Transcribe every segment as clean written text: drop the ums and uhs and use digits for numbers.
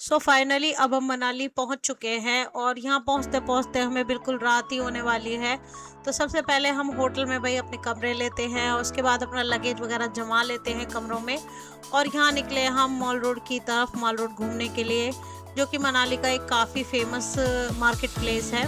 So finally अब हम मनाली पहुंच चुके हैं और यहाँ पहुंचते पहुंचते हमें बिल्कुल रात ही होने वाली है। तो सबसे पहले हम होटल में भाई अपने कमरे लेते हैं और उसके बाद अपना लगेज वगैरह जमा लेते हैं कमरों में। और यहाँ निकले हम मॉल रोड की तरफ, मॉल रोड घूमने के लिए, जो कि मनाली का एक काफ़ी फेमस मार्केट प्लेस है।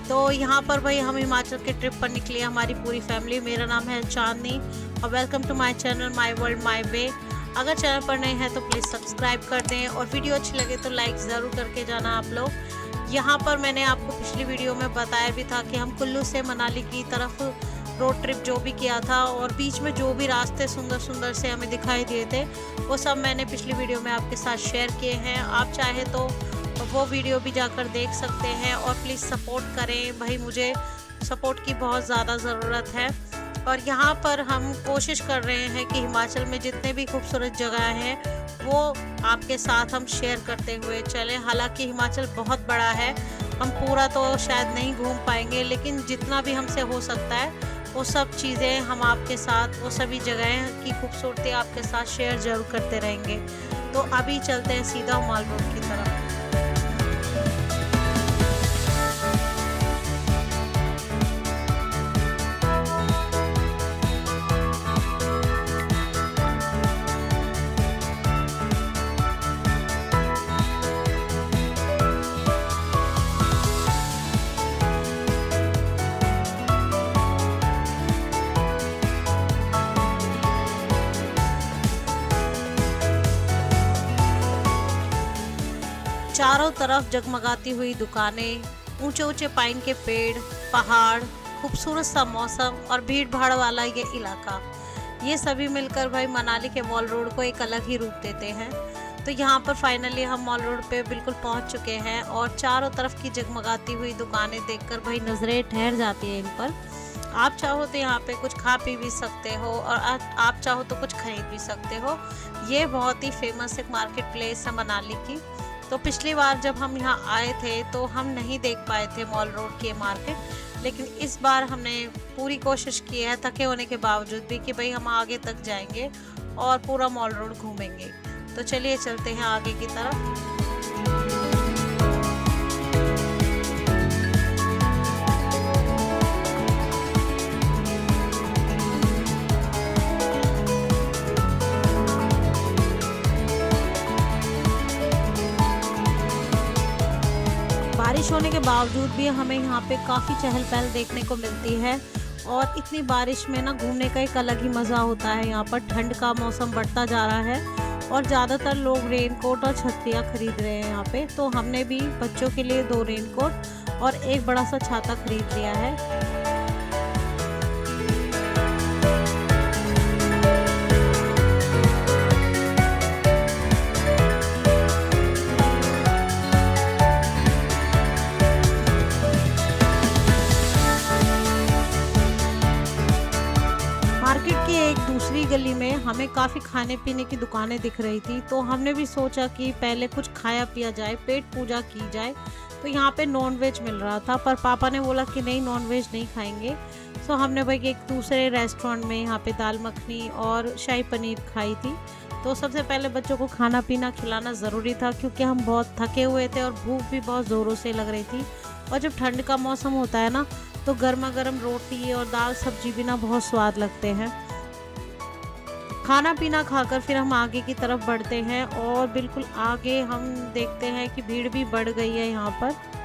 तो यहाँ पर भाई हम हिमाचल के ट्रिप पर निकली, हमारी पूरी फैमिली। मेरा नाम है चांदनी और welcome to my channel my world my way. अगर चैनल पर नए हैं तो प्लीज़ सब्सक्राइब कर दें और वीडियो अच्छी लगे तो लाइक ज़रूर करके जाना आप लोग। यहाँ पर मैंने आपको पिछली वीडियो में बताया भी था कि हम कुल्लू से मनाली की तरफ रोड ट्रिप जो भी किया था और बीच में जो भी रास्ते सुंदर सुंदर से हमें दिखाई दिए थे वो सब मैंने पिछली वीडियो में आपके साथ शेयर किए हैं। आप चाहे तो वो वीडियो भी जाकर देख सकते हैं और प्लीज़ सपोर्ट करें भाई, मुझे सपोर्ट की बहुत ज़्यादा ज़रूरत है। और यहाँ पर हम कोशिश कर रहे हैं कि हिमाचल में जितने भी खूबसूरत जगह हैं वो आपके साथ हम शेयर करते हुए चलें। हालांकि हिमाचल बहुत बड़ा है, हम पूरा तो शायद नहीं घूम पाएंगे, लेकिन जितना भी हमसे हो सकता है वो सब चीज़ें हम आपके साथ, वो सभी जगह की खूबसूरती आपके साथ शेयर ज़रूर करते रहेंगे। तो अभी चलते हैं सीधा मॉल रोड की तरफ। चारों तरफ जगमगाती हुई दुकानें, ऊंचे ऊंचे पाइन के पेड़, पहाड़, खूबसूरत सा मौसम और भीड़ भाड़ वाला ये इलाका, ये सभी मिलकर भाई मनाली के मॉल रोड को एक अलग ही रूप देते हैं। तो यहाँ पर फाइनली हम मॉल रोड पे बिल्कुल पहुँच चुके हैं और चारों तरफ की जगमगाती हुई दुकानें देखकर भाई नज़रें ठहर जाती हैं इन पर। आप चाहो तो यहाँ पे कुछ खा पी भी सकते हो और आप चाहो तो कुछ खरीद भी सकते हो। ये बहुत ही फेमस एक मार्केट प्लेस है मनाली की। तो पिछली बार जब हम यहाँ आए थे तो हम नहीं देख पाए थे मॉल रोड के मार्केट, लेकिन इस बार हमने पूरी कोशिश की है थके होने के बावजूद भी कि भाई हम आगे तक जाएंगे और पूरा मॉल रोड घूमेंगे। तो चलिए चलते हैं आगे की तरफ। बारिश होने के बावजूद भी हमें यहाँ पे काफ़ी चहल पहल देखने को मिलती है और इतनी बारिश में ना घूमने का एक अलग ही मज़ा होता है। यहाँ पर ठंड का मौसम बढ़ता जा रहा है और ज़्यादातर लोग रेनकोट और छतरियाँ खरीद रहे हैं यहाँ पे। तो हमने भी बच्चों के लिए 2 रेनकोट और एक बड़ा सा छाता खरीद लिया है। मार्केट की एक दूसरी गली में हमें काफ़ी खाने पीने की दुकानें दिख रही थी, तो हमने भी सोचा कि पहले कुछ खाया पिया जाए, पेट पूजा की जाए। तो यहाँ पे नॉन वेज मिल रहा था, पर पापा ने बोला कि नहीं, नॉन वेज नहीं खाएंगे। सो हमने भाई एक दूसरे रेस्टोरेंट में यहाँ पे दाल मखनी और शाही पनीर खाई थी। तो सबसे पहले बच्चों को खाना पीना खिलाना ज़रूरी था क्योंकि हम बहुत थके हुए थे और भूख भी बहुत ज़ोरों से लग रही थी। और जब ठंड का मौसम होता है ना तो गर्मा गर्म रोटी और दाल सब्जी भी ना बहुत स्वाद लगते हैं। खाना पीना खाकर फिर हम आगे की तरफ बढ़ते हैं और बिल्कुल आगे हम देखते हैं कि भीड़ भी बढ़ गई है यहाँ पर।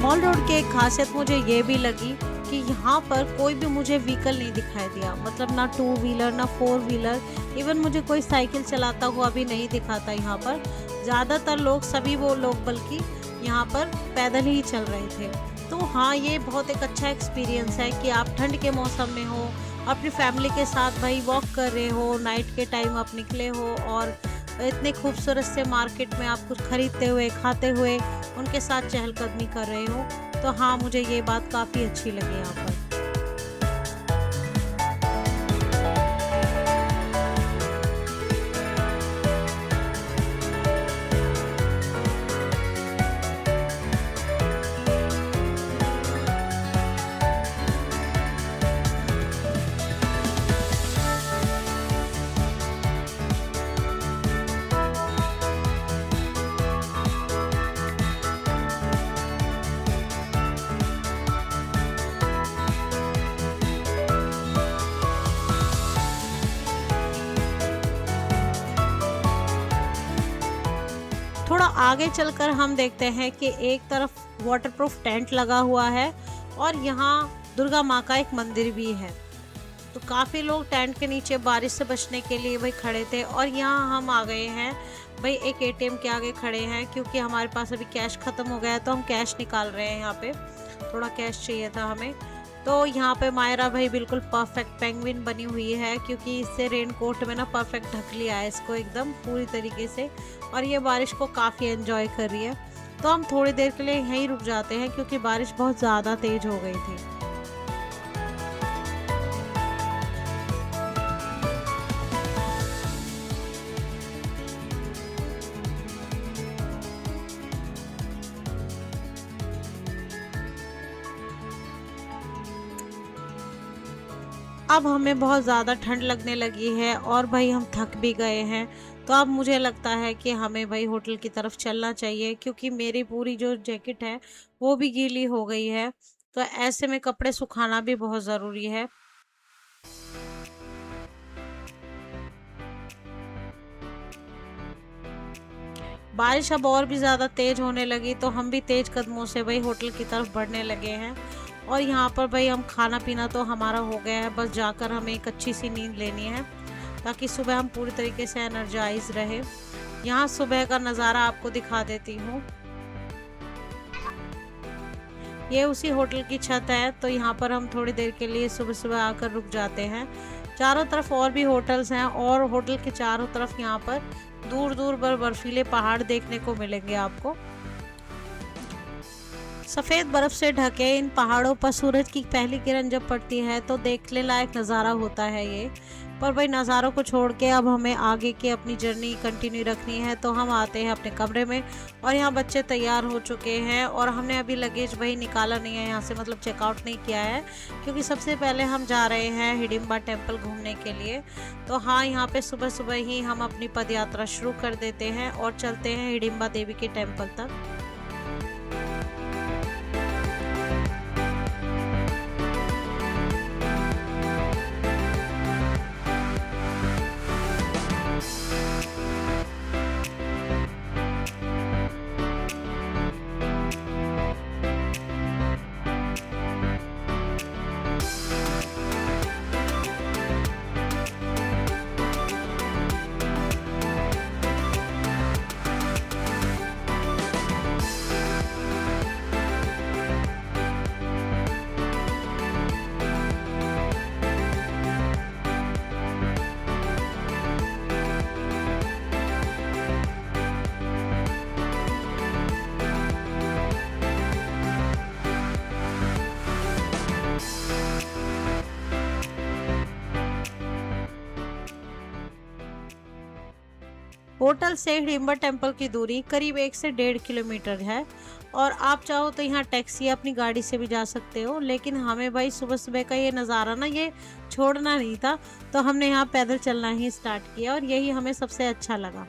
मॉल रोड की एक खासियत मुझे ये भी लगी कि यहाँ पर कोई भी मुझे व्हीकल नहीं दिखाई दिया, मतलब ना 2 व्हीलर ना 4 व्हीलर, इवन मुझे कोई साइकिल चलाता हुआ भी नहीं दिखा था यहाँ पर। ज़्यादातर लोग, सभी वो लोग बल्कि यहाँ पर पैदल ही चल रहे थे। तो हाँ, ये बहुत एक अच्छा एक्सपीरियंस है कि आप ठंड के मौसम में हो, अपनी फैमिली के साथ भाई वॉक कर रहे हो, नाइट के टाइम आप निकले हो और इतने खूबसूरत से मार्केट में आप कुछ खरीदते हुए, खाते हुए उनके साथ चहलकदमी कर रहे हो। तो हाँ, मुझे ये बात काफ़ी अच्छी लगी यहाँ पर। थोड़ा आगे चलकर हम देखते हैं कि एक तरफ वाटरप्रूफ टेंट लगा हुआ है और यहाँ दुर्गा माँ का एक मंदिर भी है। तो काफ़ी लोग टेंट के नीचे बारिश से बचने के लिए भाई खड़े थे और यहाँ हम आ गए हैं भाई एक एटीएम के आगे खड़े हैं, क्योंकि हमारे पास अभी कैश ख़त्म हो गया है तो हम कैश निकाल रहे हैं। यहाँ पे थोड़ा कैश चाहिए था हमें। तो यहाँ पे मायरा भाई बिल्कुल परफेक्ट पेंगुइन बनी हुई है, क्योंकि इससे रेन कोट में ना परफेक्ट ढक लिया है इसको एकदम पूरी तरीके से, और ये बारिश को काफ़ी एंजॉय कर रही है। तो हम थोड़ी देर के लिए यहीं रुक जाते हैं क्योंकि बारिश बहुत ज़्यादा तेज़ हो गई थी। अब हमें बहुत ज़्यादा ठंड लगने लगी है और भाई हम थक भी गए हैं। तो अब मुझे लगता है कि हमें भाई होटल की तरफ चलना चाहिए, क्योंकि मेरी पूरी जो जैकेट है वो भी गीली हो गई है। तो ऐसे में कपड़े सुखाना भी बहुत ज़रूरी है। बारिश अब और भी ज़्यादा तेज़ होने लगी तो हम भी तेज़ कदमों से भाई होटल की तरफ बढ़ने लगे हैं। और यहाँ पर भाई हम खाना पीना तो हमारा हो गया है, बस जाकर हमें एक अच्छी सी नींद लेनी है ताकि सुबह हम पूरी तरीके से एनर्जाइज रहे। यहाँ सुबह का नज़ारा आपको दिखा देती हूँ। ये उसी होटल की छत है, तो यहाँ पर हम थोड़ी देर के लिए सुबह सुबह आकर रुक जाते हैं। चारों तरफ और भी होटल्स हैं और होटल के चारों तरफ यहाँ पर दूर दूर पर बर्फीले पहाड़ देखने को मिलेंगे आपको। सफ़ेद बर्फ से ढके इन पहाड़ों पर सूरज की पहली किरण जब पड़ती है तो देखने लायक नज़ारा होता है ये। पर भाई नज़ारों को छोड़ के अब हमें आगे की अपनी जर्नी कंटिन्यू रखनी है, तो हम आते हैं अपने कमरे में। और यहाँ बच्चे तैयार हो चुके हैं और हमने अभी लगेज भाई निकाला नहीं है यहाँ से, मतलब चेकआउट नहीं किया है, क्योंकि सबसे पहले हम जा रहे हैं हिडिंबा टेम्पल घूमने के लिए। तो हाँ, यहाँ पे सुबह सुबह ही हम अपनी पद यात्रा शुरू कर देते हैं और चलते हैं हिडिंबा देवी के टेम्पल तक। होटल से हिडिंबा टेम्पल की दूरी करीब 1 से 1.5 किलोमीटर है। और आप चाहो तो यहाँ टैक्सी या अपनी गाड़ी से भी जा सकते हो, लेकिन हमें भाई सुबह सुबह का ये नज़ारा ना ये छोड़ना नहीं था, तो हमने यहाँ पैदल चलना ही स्टार्ट किया और यही हमें सबसे अच्छा लगा।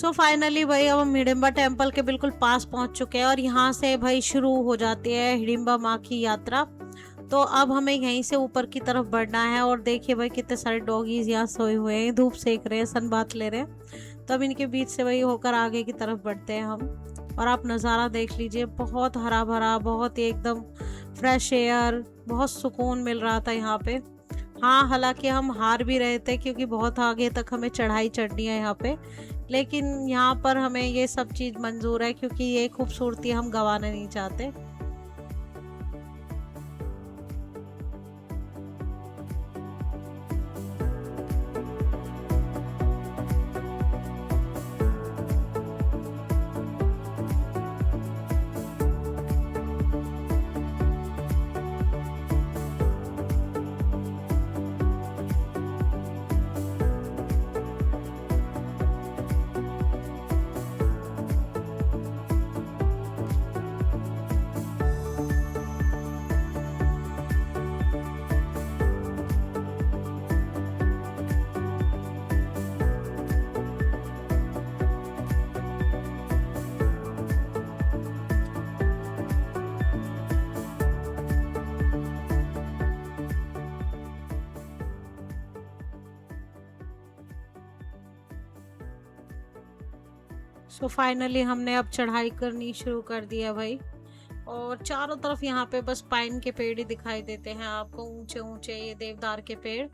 सो फाइनली भाई अब हम हिडिंबा टेम्पल के बिल्कुल पास पहुंच चुके हैं और यहाँ से भाई शुरू हो जाती है हिडिंबा माँ की यात्रा। तो अब हमें यहीं से ऊपर की तरफ बढ़ना है और देखिए भाई कितने सारे डॉगीज यहाँ सोए हुए हैं, धूप सेक रहे हैं, सन बात ले रहे हैं। तो अब इनके बीच से वही होकर आगे की तरफ बढ़ते हैं हम। और आप नज़ारा देख लीजिए, बहुत हरा भरा, बहुत ही एकदम फ्रेश एयर, बहुत सुकून मिल रहा था यहाँ पे। हाँ, हालांकि हम हार भी रहे थे क्योंकि बहुत आगे तक हमें चढ़ाई चढ़नी है यहाँ पे, लेकिन यहाँ पर हमें ये सब चीज़ मंजूर है क्योंकि ये खूबसूरती हम गंवाना नहीं चाहते। सो फाइनली हमने अब चढ़ाई करनी शुरू कर दी है भाई। और चारों तरफ यहाँ पे बस पाइन के पेड़ ही दिखाई देते हैं आपको, ऊंचे ऊंचे ये देवदार के पेड़,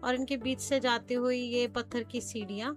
और इनके बीच से जाती हुई ये पत्थर की सीढ़ियाँ।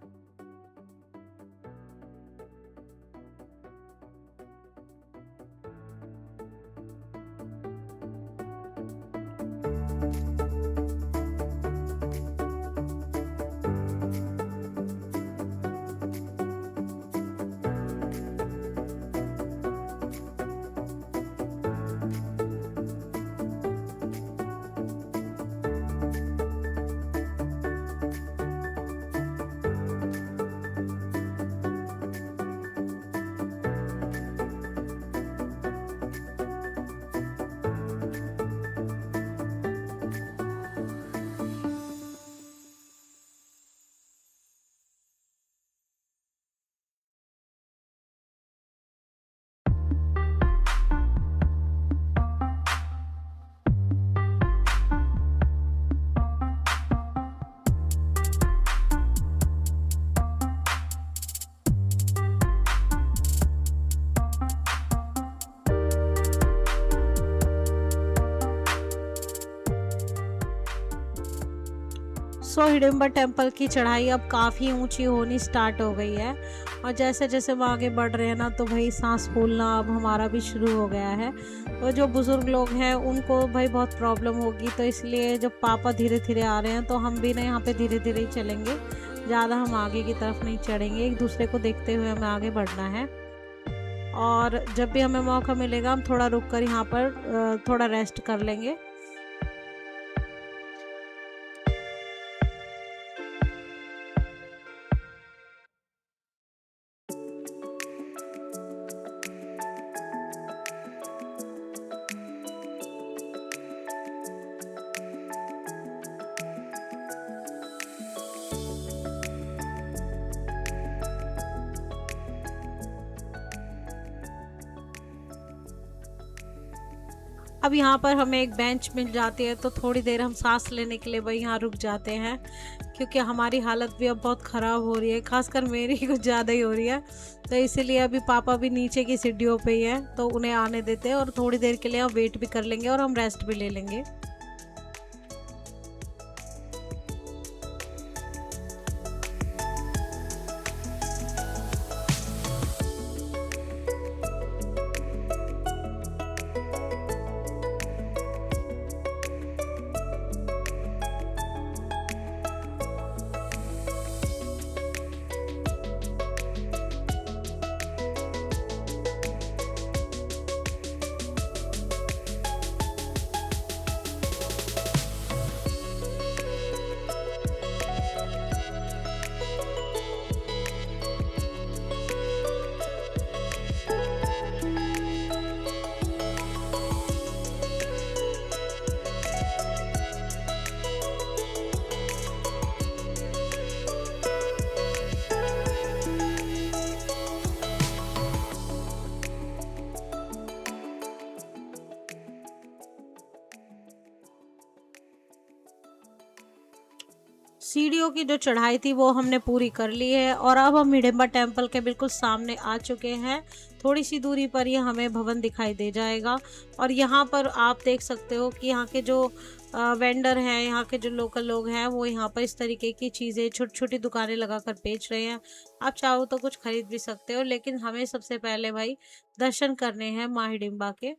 सो हिडिंबा टेम्पल की चढ़ाई अब काफ़ी ऊंची होनी स्टार्ट हो गई है, और जैसे जैसे हम आगे बढ़ रहे हैं ना, तो भाई सांस फूलना अब हमारा भी शुरू हो गया है। तो जो बुज़ुर्ग लोग हैं उनको भाई बहुत प्रॉब्लम होगी, तो इसलिए जब पापा धीरे धीरे आ रहे हैं तो हम भी ना यहाँ पे धीरे धीरे ही चलेंगे, ज़्यादा हम आगे की तरफ नहीं चढ़ेंगे, एक दूसरे को देखते हुए हमें आगे बढ़ना है। और जब भी हमें मौका मिलेगा हम थोड़ा रुक कर यहाँ पर थोड़ा रेस्ट कर लेंगे। अब यहाँ पर हमें एक बेंच मिल जाती है, तो थोड़ी देर हम सांस लेने के लिए भाई यहाँ रुक जाते हैं, क्योंकि हमारी हालत भी अब बहुत ख़राब हो रही है, खासकर मेरी कुछ ज़्यादा ही हो रही है। तो इसीलिए अभी पापा भी नीचे की सीढ़ियों पे ही हैं, तो उन्हें आने देते हैं और थोड़ी देर के लिए हम वेट भी कर लेंगे और हम रेस्ट भी ले लेंगे। सीढ़ियों की जो चढ़ाई थी वो हमने पूरी कर ली है और अब हम हिडिंबा टेम्पल के बिल्कुल सामने आ चुके हैं। थोड़ी सी दूरी पर ये हमें भवन दिखाई दे जाएगा और यहाँ पर आप देख सकते हो कि यहाँ के जो वेंडर हैं, यहाँ के जो लोकल लोग हैं, वो यहाँ पर इस तरीके की चीज़ें छोटी छोटी दुकानें लगाकर बेच रहे हैं। आप चाहो तो कुछ खरीद भी सकते हो, लेकिन हमें सबसे पहले भाई दर्शन करने हैं माँ हिडिंबा के।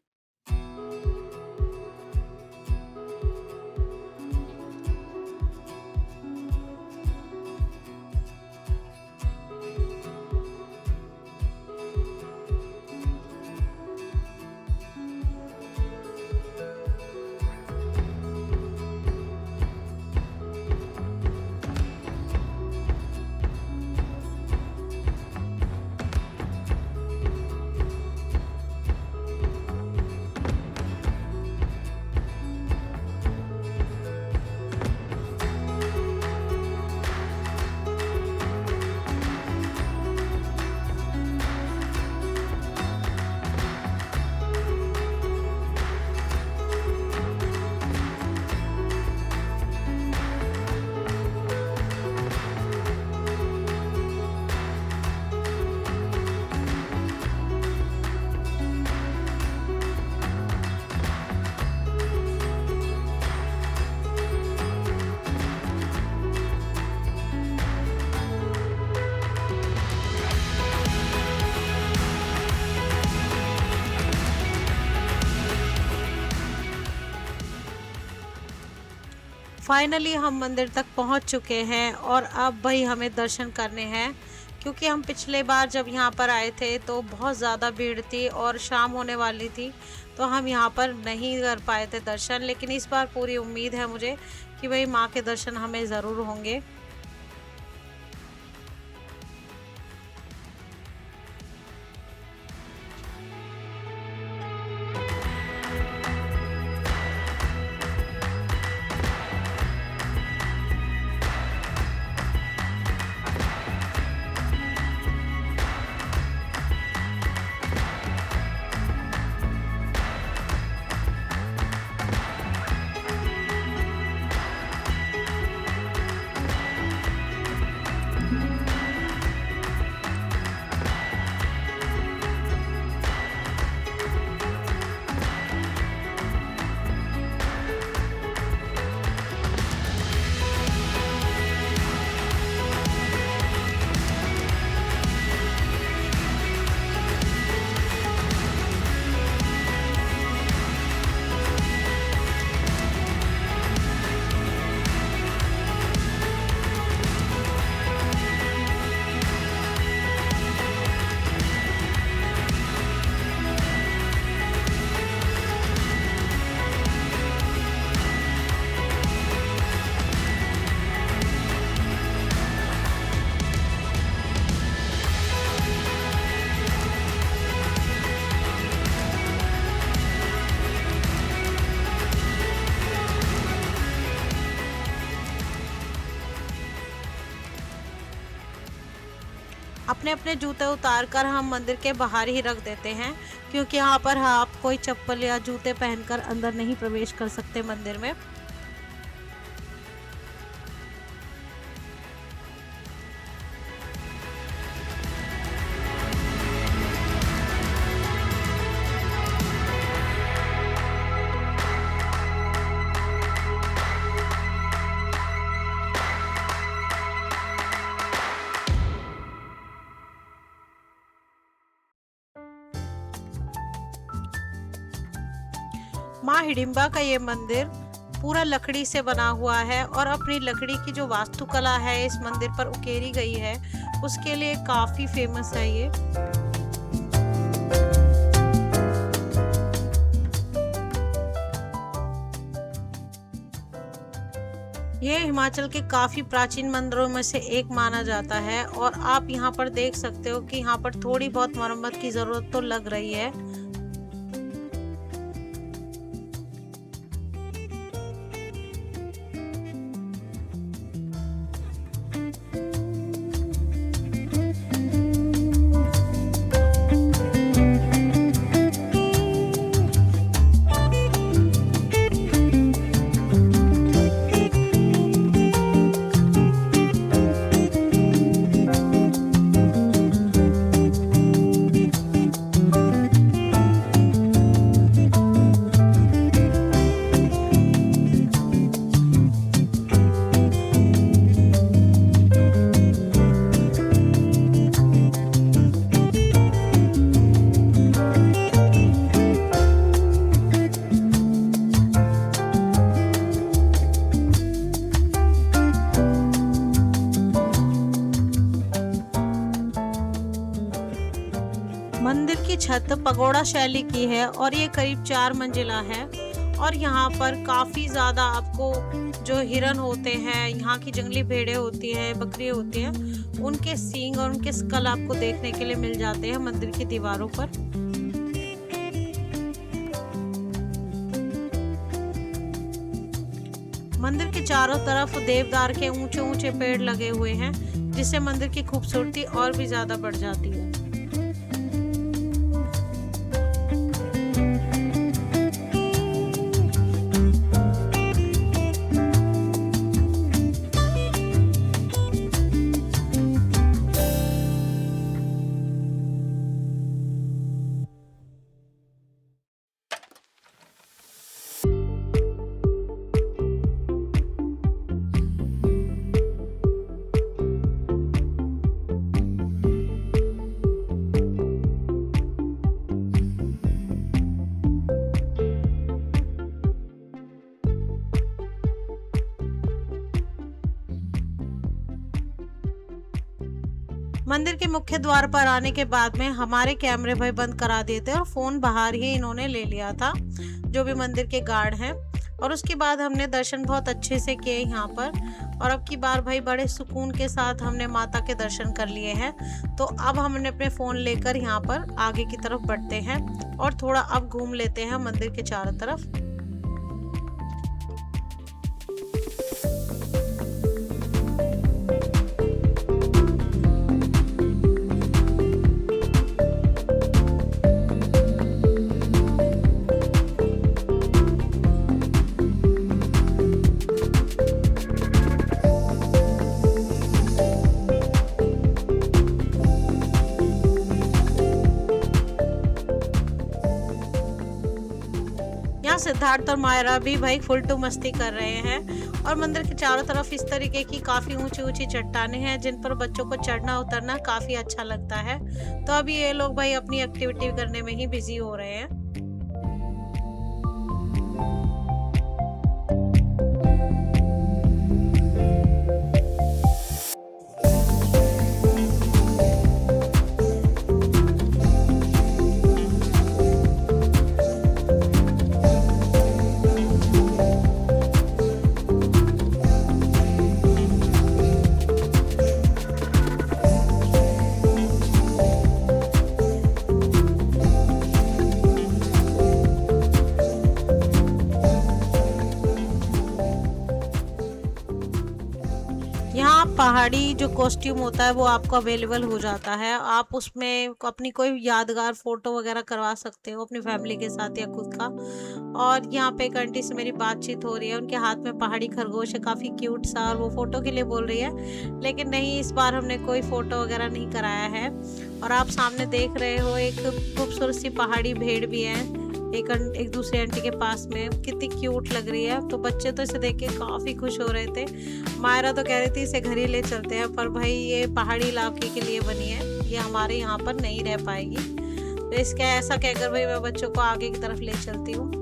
फाइनली हम मंदिर तक पहुंच चुके हैं और अब भाई हमें दर्शन करने हैं, क्योंकि हम पिछले बार जब यहाँ पर आए थे तो बहुत ज़्यादा भीड़ थी और शाम होने वाली थी, तो हम यहाँ पर नहीं कर पाए थे दर्शन। लेकिन इस बार पूरी उम्मीद है मुझे कि भाई माँ के दर्शन हमें ज़रूर होंगे। अपने अपने जूते उतार कर हम मंदिर के बाहर ही रख देते हैं, क्योंकि यहाँ पर आप कोई चप्पल या जूते पहनकर अंदर नहीं प्रवेश कर सकते मंदिर में। माँ हिडिंबा का ये मंदिर पूरा लकड़ी से बना हुआ है और अपनी लकड़ी की जो वास्तुकला है इस मंदिर पर उकेरी गई है, उसके लिए काफी फेमस है ये हिमाचल के काफी प्राचीन मंदिरों में से एक माना जाता है। और आप यहाँ पर देख सकते हो कि यहाँ पर थोड़ी बहुत मरम्मत की जरूरत तो लग रही है। छत पगोड़ा शैली की है और ये करीब 4 मंजिला है। और यहाँ पर काफ़ी ज़्यादा आपको जो हिरन होते हैं, यहाँ की जंगली भेड़ें होती हैं, बकरी होती हैं, उनके सींग और उनके स्कल आपको देखने के लिए मिल जाते हैं मंदिर की दीवारों पर। मंदिर के चारों तरफ देवदार के ऊंचे ऊंचे पेड़ लगे हुए हैं, जिससे मंदिर की खूबसूरती और भी ज्यादा बढ़ जाती है। मंदिर के मुख्य द्वार पर आने के बाद में हमारे कैमरे भाई बंद करा दिए थे और फोन बाहर ही इन्होंने ले लिया था, जो भी मंदिर के गार्ड हैं। और उसके बाद हमने दर्शन बहुत अच्छे से किए यहाँ पर। और अब की बार भाई बड़े सुकून के साथ हमने माता के दर्शन कर लिए हैं। तो अब हमने अपने फ़ोन लेकर यहाँ पर आगे की तरफ बढ़ते हैं और थोड़ा अब घूम लेते हैं मंदिर के चारों तरफ। यहाँ सिद्धार्थ और मायरा भी भाई फुल टू मस्ती कर रहे हैं। और मंदिर के चारों तरफ इस तरीके की काफ़ी ऊंची ऊंची चट्टानें हैं, जिन पर बच्चों को चढ़ना उतरना काफ़ी अच्छा लगता है। तो अभी ये लोग भाई अपनी एक्टिविटी करने में ही बिजी हो रहे हैं। यहाँ पहाड़ी जो कॉस्ट्यूम होता है वो आपको अवेलेबल हो जाता है। आप उसमें अपनी कोई यादगार फोटो वगैरह करवा सकते हो अपनी फैमिली के साथ या खुद का। और यहाँ पे एक आंटी से मेरी बातचीत हो रही है, उनके हाथ में पहाड़ी खरगोश है, काफ़ी क्यूट सा, और वो फ़ोटो के लिए बोल रही है। लेकिन नहीं, इस बार हमने कोई फ़ोटो वगैरह नहीं कराया है। और आप सामने देख रहे हो एक खूबसूरत सी पहाड़ी भेड़ भी है एक दूसरे आंटी के पास में, कितनी क्यूट लग रही है। तो बच्चे तो इसे देख के काफ़ी खुश हो रहे थे। मायरा तो कह रही थी इसे घर ही ले चलते हैं, पर भाई ये पहाड़ी इलाके के लिए बनी है, ये हमारे यहाँ पर नहीं रह पाएगी। तो इसका ऐसा कहकर भाई मैं बच्चों को आगे की तरफ ले चलती हूँ।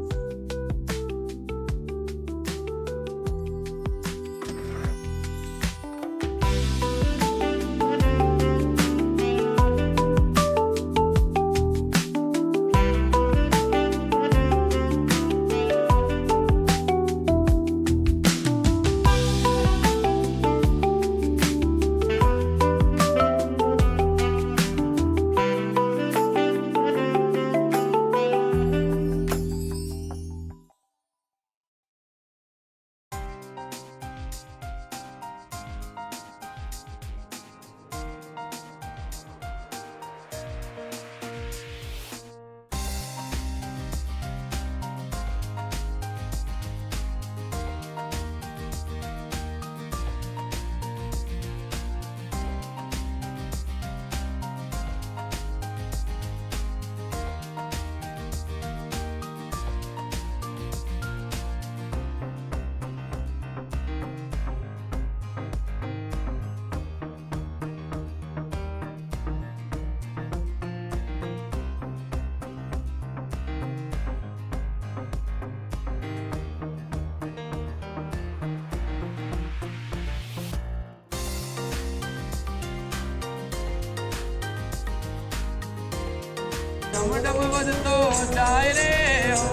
डम डम बजतो जाए रे हो।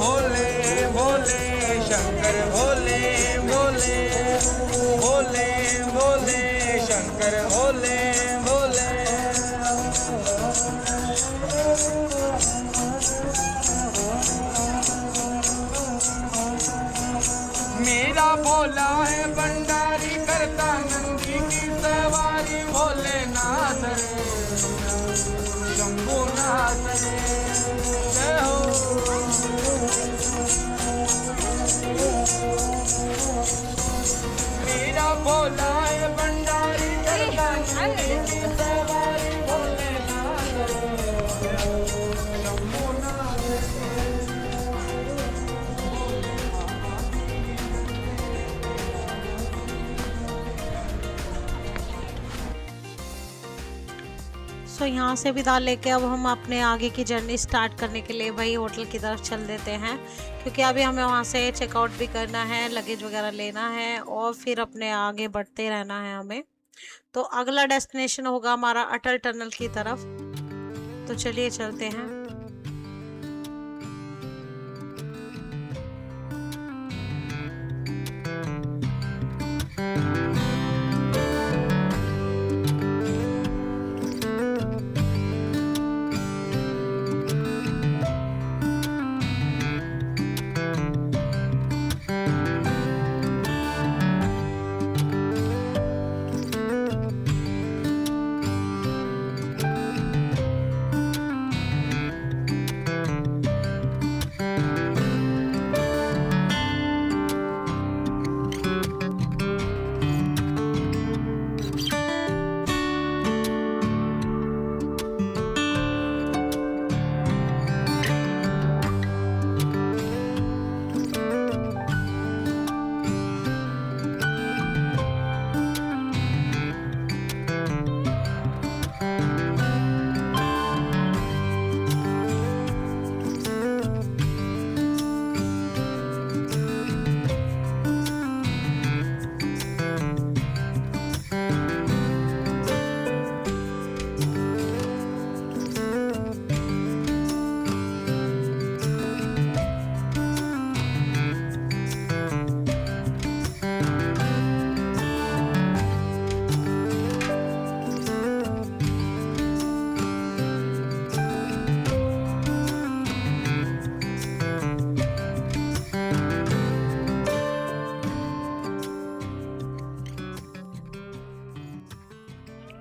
भोले भोले शंकर भोले भोले भोले भोले शंकर भोले भोले। मेरा भोला है भंडारी करता नंदी की सवारी। भोलेनाथ रे शंभुनाथ रे जय हो। मेरा भोला है भंडारी करता नंदी की सवारी। भोलेनाथ रे शंभुनाथ रे। सो यहाँ से विदा लेके अब हम अपने आगे की जर्नी स्टार्ट करने के लिए भाई होटल की तरफ चल देते हैं, क्योंकि अभी हमें वहाँ से चेकआउट भी करना है, लगेज वगैरह लेना है और फिर अपने आगे बढ़ते रहना है हमें। तो अगला डेस्टिनेशन होगा हमारा अटल टनल की तरफ। तो चलिए चलते हैं।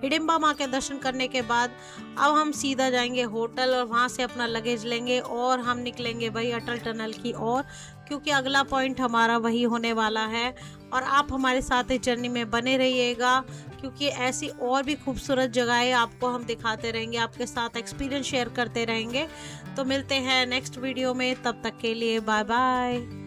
हिडिंबा माँ के दर्शन करने के बाद अब हम सीधा जाएंगे होटल और वहाँ से अपना लगेज लेंगे और हम निकलेंगे भाई अटल टनल की ओर, क्योंकि अगला पॉइंट हमारा वही होने वाला है। और आप हमारे साथ इस जर्नी में बने रहिएगा, क्योंकि ऐसी और भी खूबसूरत जगहें आपको हम दिखाते रहेंगे, आपके साथ एक्सपीरियंस शेयर करते रहेंगे। तो मिलते हैं नेक्स्ट वीडियो में, तब तक के लिए बाय बाय।